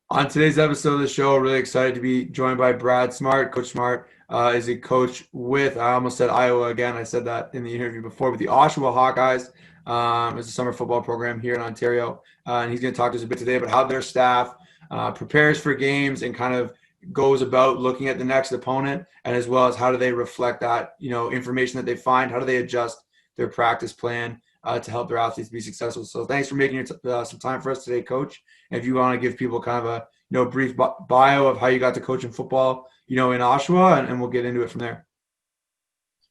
On today's episode of the show, really excited to be joined by Brad Smart. Coach Smart is a coach with, I almost said Iowa again. I said that in the interview before, but the Oshawa Hawkeyes is a summer football program here in Ontario. And he's going to talk to us a bit today about how their staff prepares for games and kind of goes about looking at the next opponent, and as well as how do they reflect that, information that they find, how do they adjust their practice plan to help their athletes be successful. So thanks for making some time for us today, Coach. And if you want to give people kind of a brief bio of how you got to coaching football, in Oshawa, and we'll get into it from there.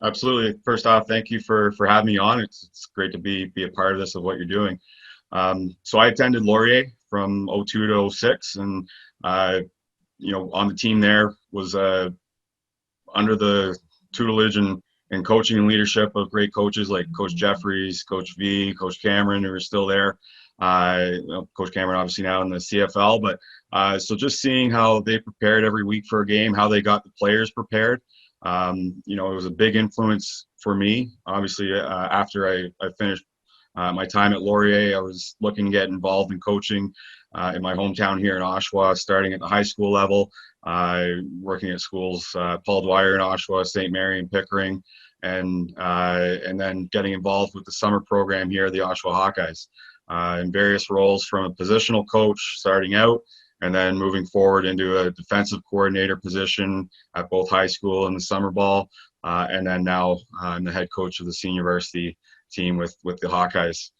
Absolutely. First off, thank you for having me on. It's great to be a part of this, of what you're doing. So I attended Laurier from '02 to '06, and on the team there was under the tutelage and coaching and leadership of great coaches like Coach Jeffries, Coach V, Coach Cameron, who are still there. Coach Cameron obviously now in the CFL, but so just seeing how they prepared every week for a game, how they got the players prepared. It was a big influence for me. Obviously, after I finished my time at Laurier, I was looking to get involved in coaching in my hometown here in Oshawa, starting at the high school level, working at schools Paul Dwyer in Oshawa, St. Mary and Pickering, and then getting involved with the summer program here at the Oshawa Hawkeyes in various roles, from a positional coach starting out, and then moving forward into a defensive coordinator position at both high school and the summer ball, and then now I'm the head coach of the senior varsity team with the Hawkeyes.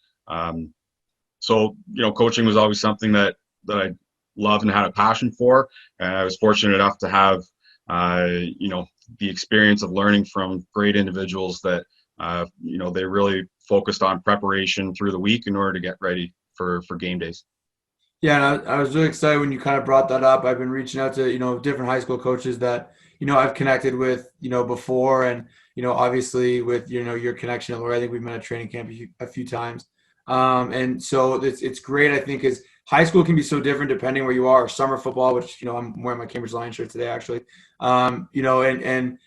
So coaching was always something that I loved and had a passion for, and I was fortunate enough to have the experience of learning from great individuals that they really focused on preparation through the week in order to get ready for game days. Yeah, and I was really excited when you kind of brought that up. I've been reaching out to different high school coaches that I've connected with before, and obviously with your connection at Laurier. I think we've met at training camp a few times, and so it's great. I think is high school can be so different depending where you are. Summer football, which I'm wearing my Cambridge Lions shirt today actually, and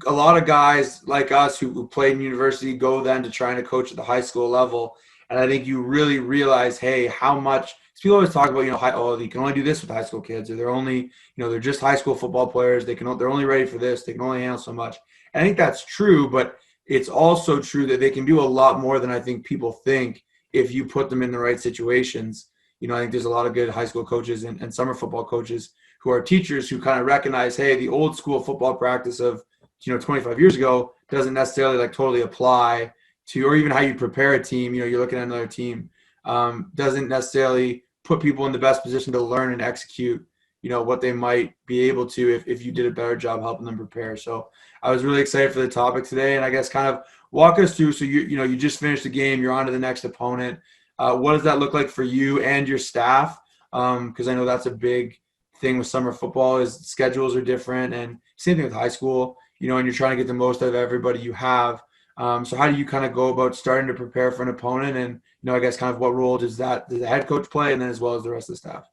a lot of guys like us who played in university go then to trying to coach at the high school level. And I think you really realize, hey, how much people always talk about, you can only do this with high school kids, or they're only, they're just high school football players. They're only ready for this. They can only handle so much. And I think that's true, but it's also true that they can do a lot more than I think people think if you put them in the right situations. I think there's a lot of good high school coaches and summer football coaches who are teachers who kind of recognize, hey, the old school football practice of 25 years ago doesn't necessarily totally apply to, or even how you prepare a team. You're looking at another team, doesn't necessarily put people in the best position to learn and execute, what they might be able to if you did a better job helping them prepare. So I was really excited for the topic today, and I guess kind of walk us through. So you just finished the game, you're on to the next opponent. What does that look like for you and your staff? Because I know that's a big thing with summer football is schedules are different, and same thing with high school. And you're trying to get the most out of everybody you have. So how do you kind of go about starting to prepare for an opponent? And, I guess kind of what role does the head coach play, and then as well as the rest of the staff?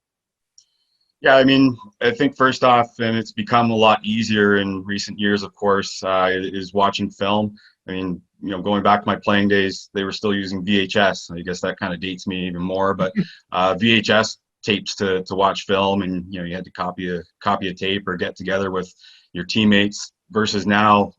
Yeah, I think first off, and it's become a lot easier in recent years, of course, is watching film. Going back to my playing days, they were still using VHS. I guess that kind of dates me even more, but VHS tapes to watch film, and you had to copy a tape or get together with your teammates, versus now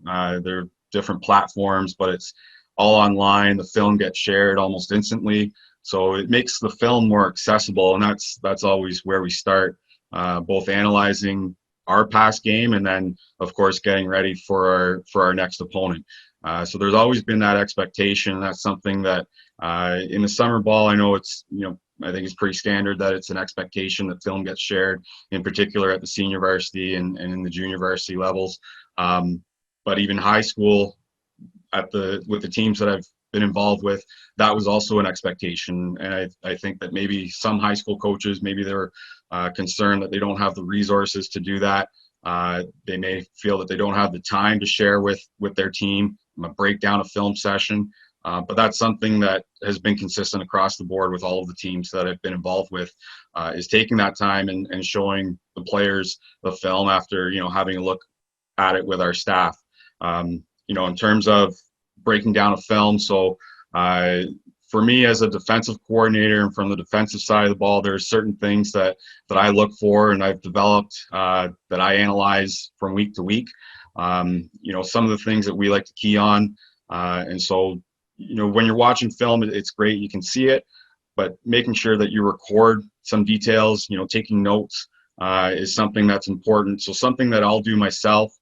there are different platforms, but it's all online. The film gets shared almost instantly, so it makes the film more accessible, and that's always where we start, both analyzing our past game and then of course getting ready for our next opponent. So there's always been that expectation. That's something that in the summer ball, I know it's I think it's pretty standard that it's an expectation that film gets shared, in particular at the senior varsity and in the junior varsity levels. But even high school, with the teams that I've been involved with, that was also an expectation. And I think that maybe some high school coaches, maybe they're concerned that they don't have the resources to do that. They may feel that they don't have the time to share with their team, break down a film session. But that's something that has been consistent across the board with all of the teams that I've been involved with, is taking that time and showing the players the film after, having a look at it with our staff. In terms of breaking down a film, so for me as a defensive coordinator and from the defensive side of the ball, there's certain things that I look for and I've developed that I analyze from week to week. Some of the things that we like to key on. And so, when you're watching film, it's great. You can see it, but making sure that you record some details, taking notes is something that's important. So something that I'll do myself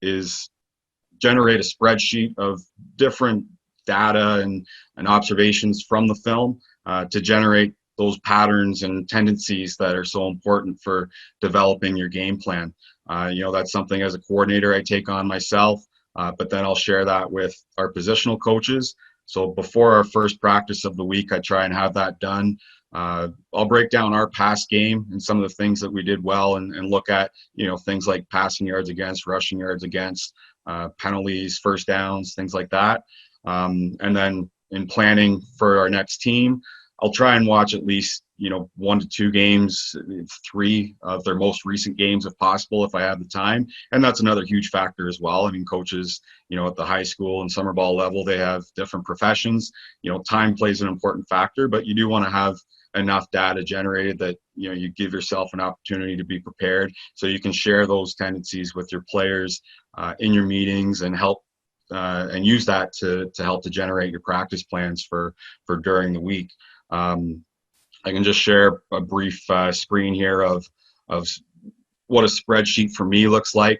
is generate a spreadsheet of different data and observations from the film to generate those patterns and tendencies that are so important for developing your game plan. That's something as a coordinator I take on myself, but then I'll share that with our positional coaches. So before our first practice of the week, I try and have that done. I'll break down our past game and some of the things that we did well and look at, things like passing yards against, rushing yards against, penalties, first downs, things like that. And then in planning for our next team, I'll try and watch at least, 1 to 2 games, 3 of their most recent games if possible, if I have the time. And that's another huge factor as well. I mean, coaches, at the high school and summer ball level, they have different professions. Time plays an important factor, but you do want to have enough data generated that, you give yourself an opportunity to be prepared so you can share those tendencies with your players in your meetings and help and use that to help to generate your practice plans for during the week. I can just share a brief screen here of what a spreadsheet for me looks like.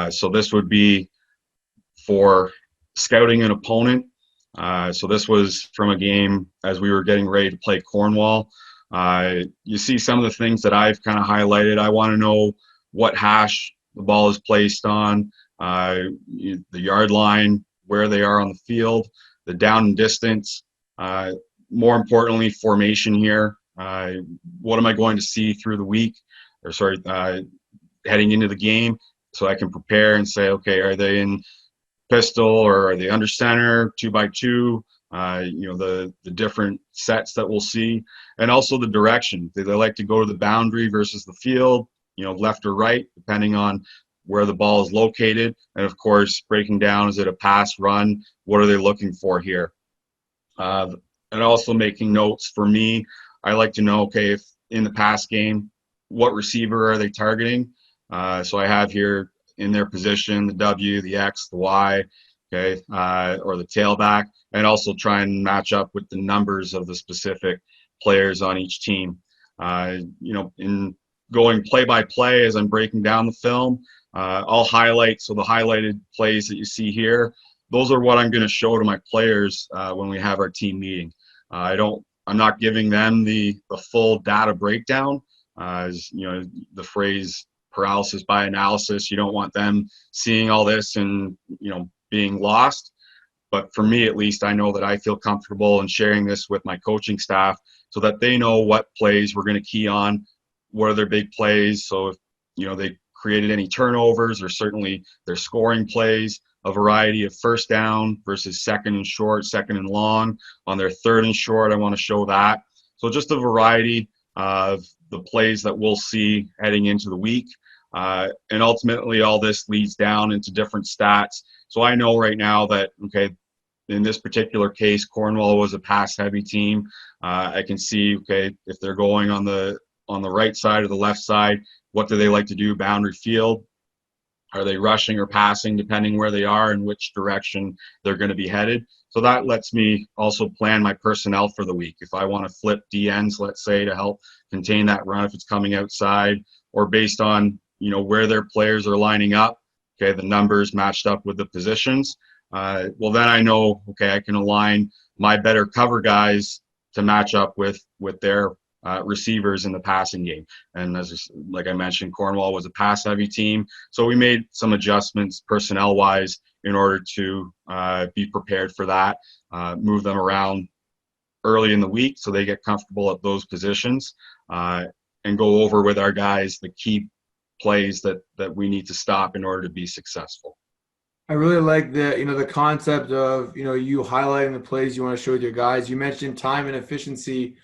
So this would be for scouting an opponent. So this was from a game as we were getting ready to play Cornwall. You see some of the things that I've kind of highlighted. I want to know what hash the ball is placed on, the yard line, where they are on the field, the down and distance. More importantly, formation here. What am I going to see through the week, heading into the game, so I can prepare and say, okay, are they in pistol or are they under center, 2x2? The different sets that we'll see, and also the direction. Do they like to go to the boundary versus the field, left or right, depending on where the ball is located, and of course, breaking down, is it a pass, run? What are they looking for here? And also making notes for me. I like to know, okay, if in the pass game, what receiver are they targeting? So I have here in their position, the W, the X, the Y, okay, or the tailback, and also try and match up with the numbers of the specific players on each team. In going play by play as I'm breaking down the film, I'll highlight. So the highlighted plays that you see here, those are what I'm going to show to my players when we have our team meeting. I'm not giving them the full data breakdown. As the phrase paralysis by analysis, you don't want them seeing all this and being lost. But for me, at least, I know that I feel comfortable in sharing this with my coaching staff so that they know what plays we're going to key on, what are their big plays. So if they created any turnovers, or certainly their scoring plays, a variety of first down versus second and short, second and long. On their third and short, I want to show that. So just a variety of the plays that we'll see heading into the week. And ultimately, all this leads down into different stats. So I know right now that, okay, in this particular case, Cornwall was a pass-heavy team. I can see, okay, if they're going on the right side or the left side, what do they like to do? Boundary field. Are they rushing or passing, depending where they are and which direction they're going to be headed? So that lets me also plan my personnel for the week. If I want to flip DNs, let's say, to help contain that run if it's coming outside, or based on where their players are lining up, okay, the numbers matched up with the positions. Well, then I know, okay, I can align my better cover guys to match up with their receivers in the passing game. And like I mentioned, Cornwall was a pass-heavy team, so we made some adjustments personnel-wise in order to be prepared for that. Move them around early in the week so they get comfortable at those positions, and go over with our guys the key plays that we need to stop in order to be successful. I really like the concept of you highlighting the plays you want to show with your guys. You mentioned time and efficiency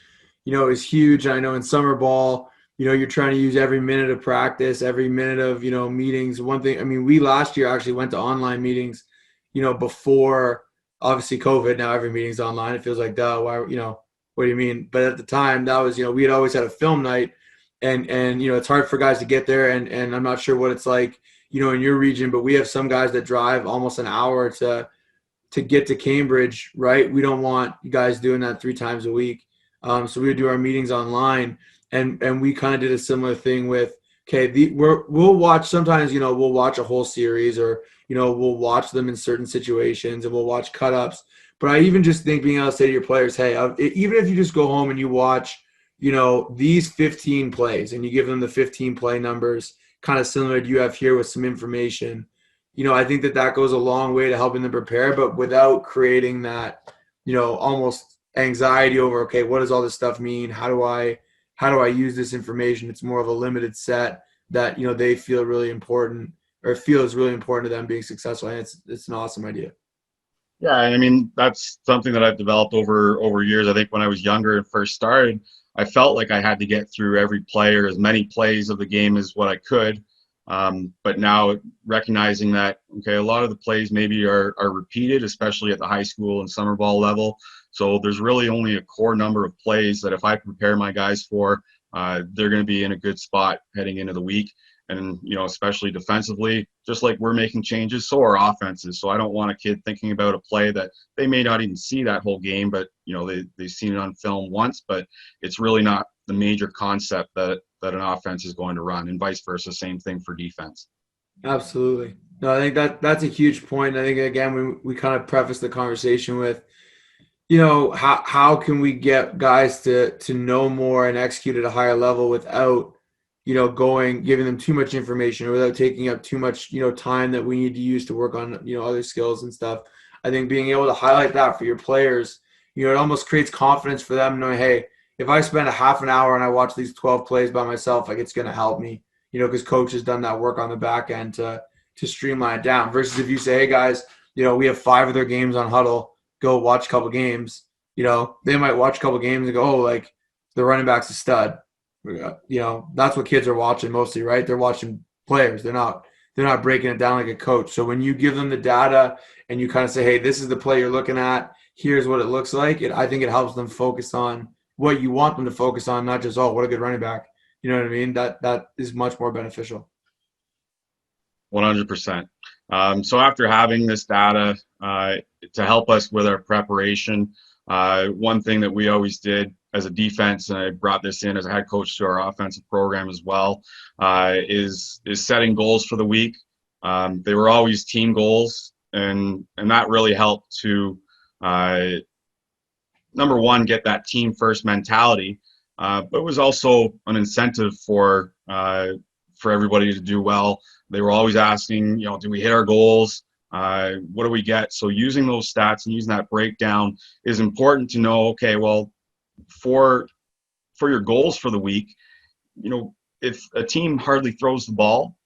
is huge. I know in summer ball, you're trying to use every minute of practice, every minute of, meetings. One thing, I mean, we last year actually went to online meetings, before obviously COVID, now every meeting's online. It feels like, duh, why, what do you mean? But at the time, that was, we had always had a film night, and it's hard for guys to get there, and I'm not sure what it's like, in your region, but we have some guys that drive almost an hour to get to Cambridge, right? We don't want you guys doing that 3 times a week. So we would do our meetings online, and we kind of did a similar thing with, okay, we'll watch sometimes, we'll watch a whole series, or we'll watch them in certain situations, and we'll watch cut ups. But I even just think being able to say to your players, hey, even if you just go home and you watch, these 15 plays, and you give them the 15 play numbers, kind of similar to you have here with some information. I think that goes a long way to helping them prepare, but without creating that, almost anxiety over, okay, what does all this stuff mean? How do I use this information? It's more of a limited set that, they feel really important, or feels really important to them being successful. And it's an awesome idea. Yeah, I mean, that's something that I've developed over years. I think when I was younger and first started, I felt like I had to get through every play or as many plays of the game as what I could. But now recognizing that, okay, a lot of the plays maybe are repeated, especially at the high school and summer ball level. So there's really only a core number of plays that if I prepare my guys for, they're going to be in a good spot heading into the week. And, especially defensively, just like we're making changes, so are offenses. So I don't want a kid thinking about a play that they may not even see that whole game, but, they've seen it on film once, but it's really not the major concept that an offense is going to run, and vice versa, same thing for defense. Absolutely. No, I think that's a huge point. I think, again, we kind of preface the conversation with, how can we get guys to know more and execute at a higher level without, giving them too much information, or without taking up too much, time that we need to use to work on, other skills and stuff. I think being able to highlight that for your players, it almost creates confidence for them, knowing, hey, if I spend a half an hour and I watch these 12 plays by myself, like, it's going to help me, because coach has done that work on the back end to streamline it down. Versus if you say, hey guys, we have 5 of their games on Huddle, go watch a couple games, they might watch a couple games and go, oh, like, the running back's a stud. That's what kids are watching mostly, right? They're watching players. They're not breaking it down like a coach. So when you give them the data and you kind of say, hey, this is the play you're looking at, here's what it looks like, I think it helps them focus on what you want them to focus on, not just, oh, what a good running back. You know what I mean? That is much more beneficial. 100%. So after having this data to help us with our preparation, one thing that we always did as a defense, and I brought this in as a head coach to our offensive program as well, is setting goals for the week. They were always team goals, and that really helped to number one, get that team first mentality, but it was also an incentive for everybody to do well. They were always asking, do we hit our goals? What do we get? So using those stats and using that breakdown is important to know, okay, well, for your goals for the week, if a team hardly throws the ball,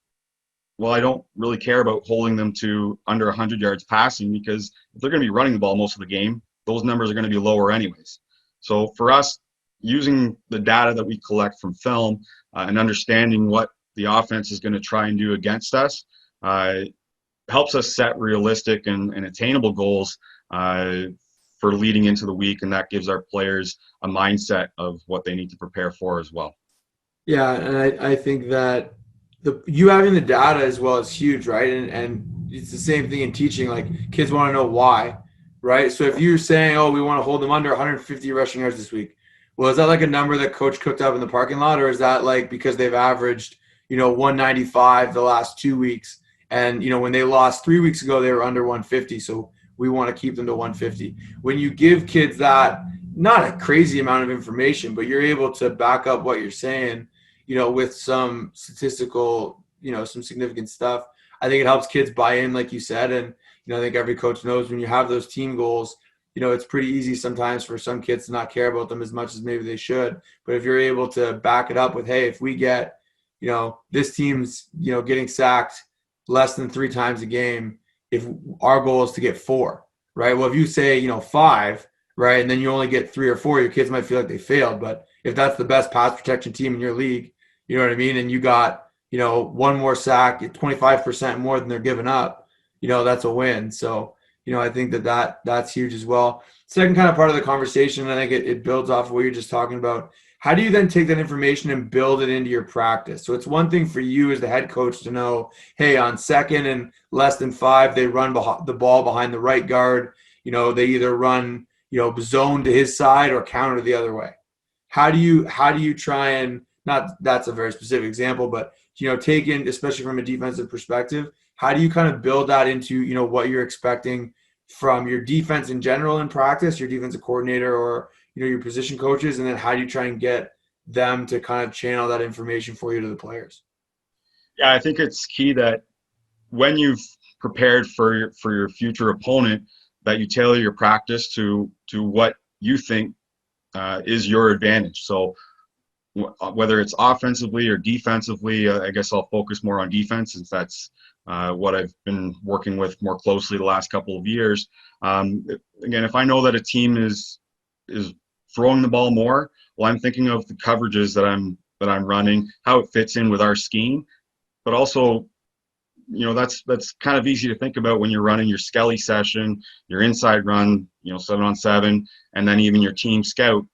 well, I don't really care about holding them to under 100 yards passing, because if they're going to be running the ball most of the game, those numbers are going to be lower anyways. So for us, using the data that we collect from film and understanding what the offense is going to try and do against us helps us set realistic and attainable goals for leading into the week, and that gives our players a mindset of what they need to prepare for as well. Yeah, and I think that you having the data as well is huge, right? And it's the same thing in teaching. Like, kids want to know why, right? So if you're saying, oh, we want to hold them under 150 rushing yards this week, well, is that like a number that coach cooked up in the parking lot, or is that like because they've averaged 195 the last 2 weeks, and when they lost 3 weeks ago they were under 150, so we want to keep them to 150? When you give kids that, not a crazy amount of information, but you're able to back up what you're saying, with some statistical, some significant stuff, I think it helps kids buy in, like you said. And I think every coach knows when you have those team goals, it's pretty easy sometimes for some kids to not care about them as much as maybe they should. But if you're able to back it up with, hey, if we get, this team's, getting sacked less than 3 times a game, if our goal is to get 4, right? Well, if you say, 5, right, and then you only get 3 or 4, your kids might feel like they failed. But if that's the best pass protection team in your league, you know what I mean, and you got, 1 more sack, 25% more than they're giving up, that's a win. So, I think that's huge as well. Second kind of part of the conversation, I think it builds off of what you're just talking about. How do you then take that information and build it into your practice? So it's one thing for you as the head coach to know, hey, on second and less than 5, they run the ball behind the right guard. They either run, zone to his side or counter the other way. How do you try and, not that's a very specific example, but take in, especially from a defensive perspective, how do you kind of build that into what you're expecting from your defense in general in practice, your defensive coordinator, or your position coaches, and then how do you try and get them to kind of channel that information for you to the players? Yeah, I think it's key that when you've prepared for your future opponent, that you tailor your practice to what you think is your advantage. So whether it's offensively or defensively, I guess I'll focus more on defense, since that's what I've been working with more closely the last couple of years. Again, if I know that a team is throwing the ball more, well, I'm thinking of the coverages that I'm running, how it fits in with our scheme, but also, that's kind of easy to think about when you're running your skelly session, your inside run, 7-on-7, and then even your team scout.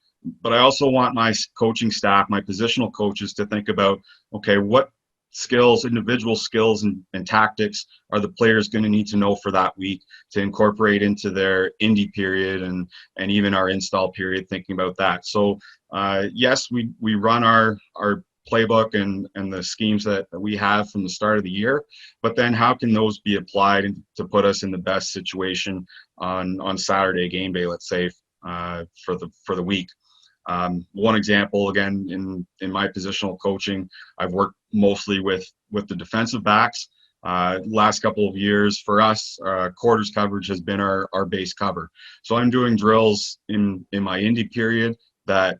But I also want my coaching staff, my positional coaches, to think about, okay, what skills, individual skills and tactics are the players going to need to know for that week to incorporate into their indie period and even our install period, thinking about that. So yes, we run our playbook and the schemes that we have from the start of the year, but then how can those be applied to put us in the best situation on Saturday game day, let's say, for the week. One example, again, in my positional coaching, I've worked mostly with the defensive backs. Last couple of years for us, quarters coverage has been our base cover. So I'm doing drills in my indie period that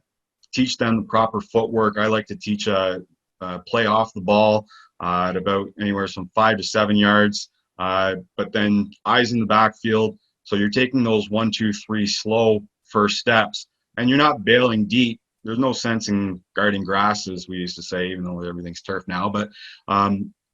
teach them the proper footwork. I like to teach play off the ball at about anywhere from 5 to 7 yards, but then eyes in the backfield. So you're taking those 1, 2, 3 slow first steps, and you're not bailing deep. There's no sense in guarding grass, as we used to say, even though everything's turf now. But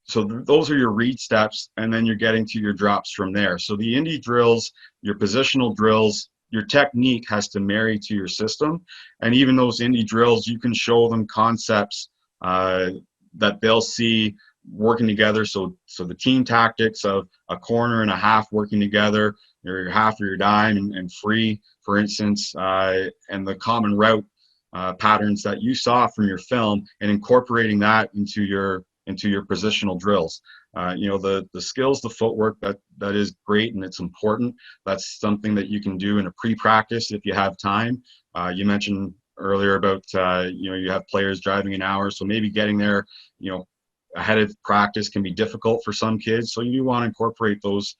so those are your read steps, and then you're getting to your drops from there. So the indie drills, your positional drills, your technique has to marry to your system. And even those indie drills, you can show them concepts that they'll see working together. So the team tactics of a corner and a half working together, or your half or your dime and free, for instance, and the common route patterns that you saw from your film, and incorporating that into your positional drills. The skills, the footwork, that is great and it's important. That's something that you can do in a pre-practice if you have time. You mentioned earlier about you have players driving an hour, so maybe getting there ahead of practice can be difficult for some kids. So you want to incorporate those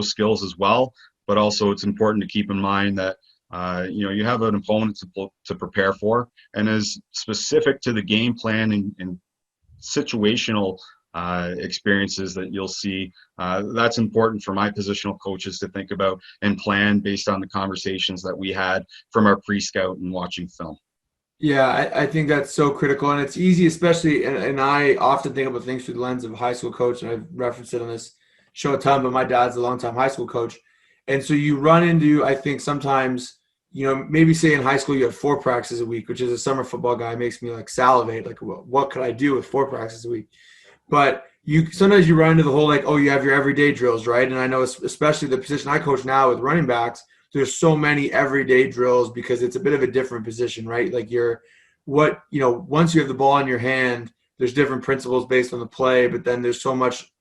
skills as well. But also it's important to keep in mind that you have an opponent to prepare for, and as specific to the game plan and situational experiences that you'll see. That's important for my positional coaches to think about and plan based on the conversations that we had from our pre-scout and watching film. Yeah, I think that's so critical, and it's easy, especially, and I often think about things through the lens of a high school coach, and I've referenced it on this show a ton, but my dad's a longtime high school coach. And so you run into, I think sometimes, maybe say in high school you have 4 practices a week, which as a summer football guy makes me like salivate, like what could I do with 4 practices a week? But sometimes you run into the whole like, oh, you have your everyday drills, right? And I know especially the position I coach now with running backs, there's so many everyday drills because it's a bit of a different position, right? Like once you have the ball in your hand, there's different principles based on the play, but then there's so much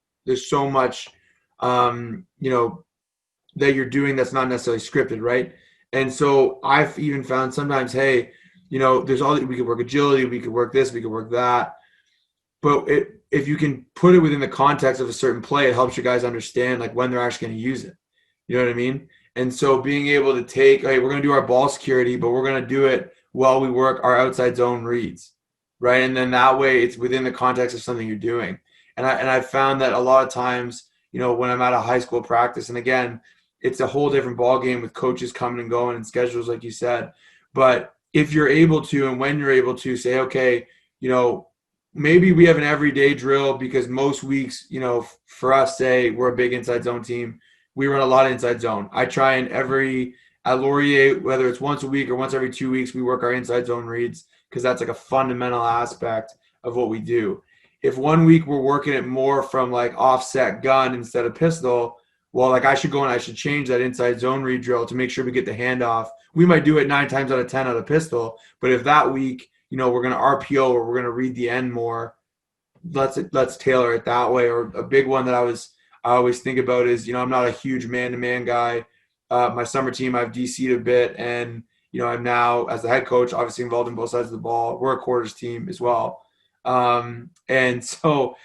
that you're doing that's not necessarily scripted, right? And so I've even found sometimes, hey, there's we could work agility, we could work this, we could work that. But if you can put it within the context of a certain play, it helps your guys understand like when they're actually going to use it. You know what I mean? And so being able to take, hey, we're going to do our ball security, but we're going to do it while we work our outside zone reads, right? And then that way it's within the context of something you're doing. And I've found that a lot of times, when I'm at a high school practice, and again, it's a whole different ball game with coaches coming and going and schedules, like you said. But if you're able to, and when you're able to say, okay, maybe we have an everyday drill because most weeks, for us, say we're a big inside zone team, we run a lot of inside zone. I try and at Laurier, whether it's once a week or once every 2 weeks, we work our inside zone reads because that's like a fundamental aspect of what we do. If one week we're working it more from like offset gun instead of pistol, well, like I should go and I should change that inside zone read drill to make sure we get the handoff. We might do it 9 times out of 10 out of pistol, but if that week, we're going to RPO or we're going to read the end more, let's tailor it that way. Or a big one that I always think about is, I'm not a huge man-to-man guy. My summer team, I've DC'd a bit, and I'm now as the head coach, obviously involved in both sides of the ball. We're a quarters team as well, and so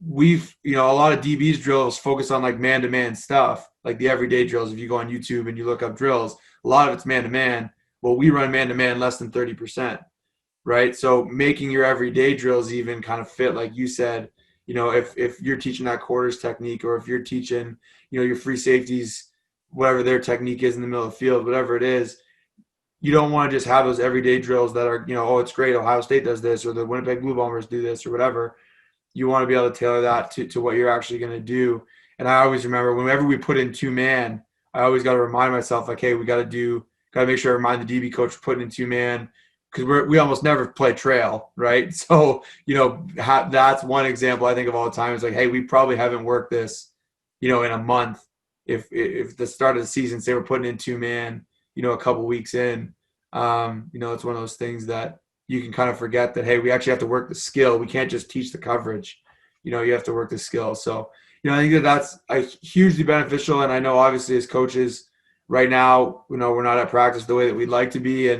we've a lot of DBs drills focus on like man-to-man stuff, like the everyday drills. If you go on YouTube and you look up drills, a lot of it's man-to-man. Well, we run man-to-man less than 30%. Right. So making your everyday drills even kind of fit, like you said, if you're teaching that quarters technique, or if you're teaching, your free safeties, whatever their technique is in the middle of the field, whatever it is, you don't want to just have those everyday drills that are, oh, it's great, Ohio State does this, or the Winnipeg Blue Bombers do this, or whatever. You want to be able to tailor that to what you're actually going to do. And I always remember whenever we put in 2-man, I always got to remind myself, like, hey, we got to make sure I remind the DB coach we're putting in 2-man, because we almost never play trail, right? So, that's one example I think of all the time. It's like, hey, we probably haven't worked this, in a month. If the start of the season, say we're putting in 2-man, a couple weeks in, it's one of those things that you can kind of forget that, hey, we actually have to work the skill. We can't just teach the coverage. You have to work the skill. So, I think that's hugely beneficial. And I know obviously as coaches right now, we're not at practice the way that we'd like to be.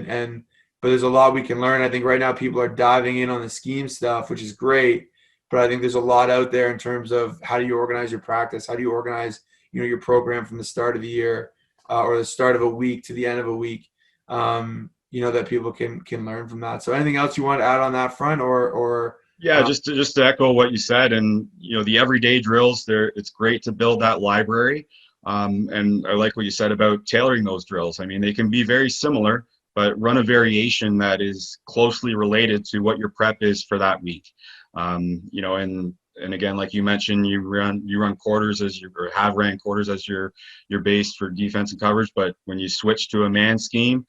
But there's a lot we can learn. I think right now people are diving in on the scheme stuff, which is great. But I think there's a lot out there in terms of how do you organize your practice? How do you organize, your program from the start of the year or the start of a week to the end of a week, that people can learn from that. So anything else you want to add on that front or Yeah, just to echo what you said, and the everyday drills there, it's great to build that library. And I like what you said about tailoring those drills. I mean, they can be very similar, but run a variation that is closely related to what your prep is for that week. And again, like you mentioned, you run quarters or have ran quarters as your base for defense and coverage. But when you switch to a man scheme,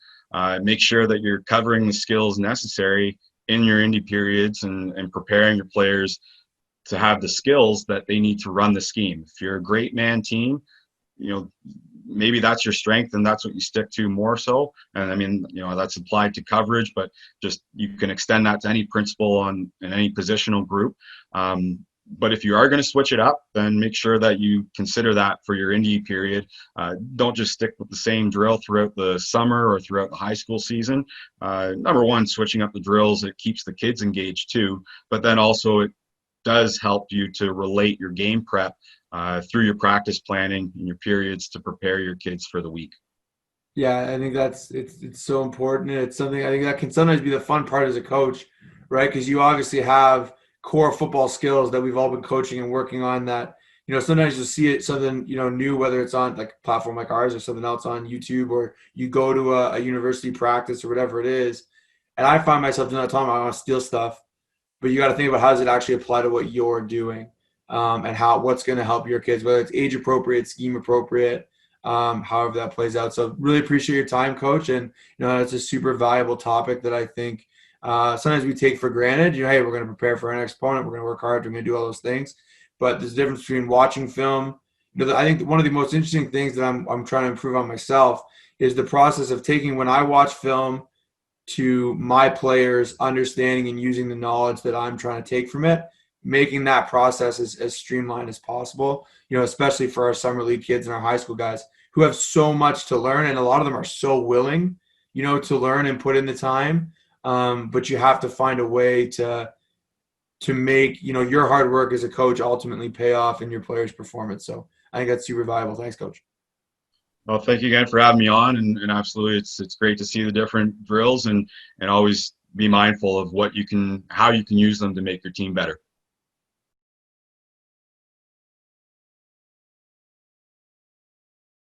make sure that you're covering the skills necessary in your indie periods and preparing your players to have the skills that they need to run the scheme. If you're a great man team, maybe that's your strength and that's what you stick to more so. And I mean, that's applied to coverage, but just you can extend that to any principle in any positional group. But if you are going to switch it up, then make sure that you consider that for your indie period. Don't just stick with the same drill throughout the summer or throughout the high school season. Number one, switching up the drills, it keeps the kids engaged too, but then also it does help you to relate your game prep through your practice planning and your periods to prepare your kids for the week. Yeah, I think it's so important. And it's something I think that can sometimes be the fun part as a coach, right? Because you obviously have core football skills that we've all been coaching and working on that, sometimes you'll see it something, new, whether it's on like a platform like ours or something else on YouTube, or you go to a university practice or whatever it is. And I find myself doing that time, I want to steal stuff, but you got to think about how does it actually apply to what you're doing, and what's going to help your kids, whether it's age appropriate, scheme appropriate, however that plays out. So really appreciate your time, Coach. And, it's a super valuable topic that I think sometimes we take for granted. Hey, we're going to prepare for our next opponent. We're going to work hard. We're going to do all those things. But there's a difference between watching film. I think one of the most interesting things that I'm trying to improve on myself is the process of taking when I watch film to my players understanding and using the knowledge that I'm trying to take from it, making that process as streamlined as possible, especially for our summer league kids and our high school guys who have so much to learn. And a lot of them are so willing, to learn and put in the time. But you have to find a way to make, your hard work as a coach ultimately pay off in your players' performance. So I think that's super valuable. Thanks, Coach. Well, thank you again for having me on, and absolutely, it's great to see the different drills and always be mindful of how you can use them to make your team better.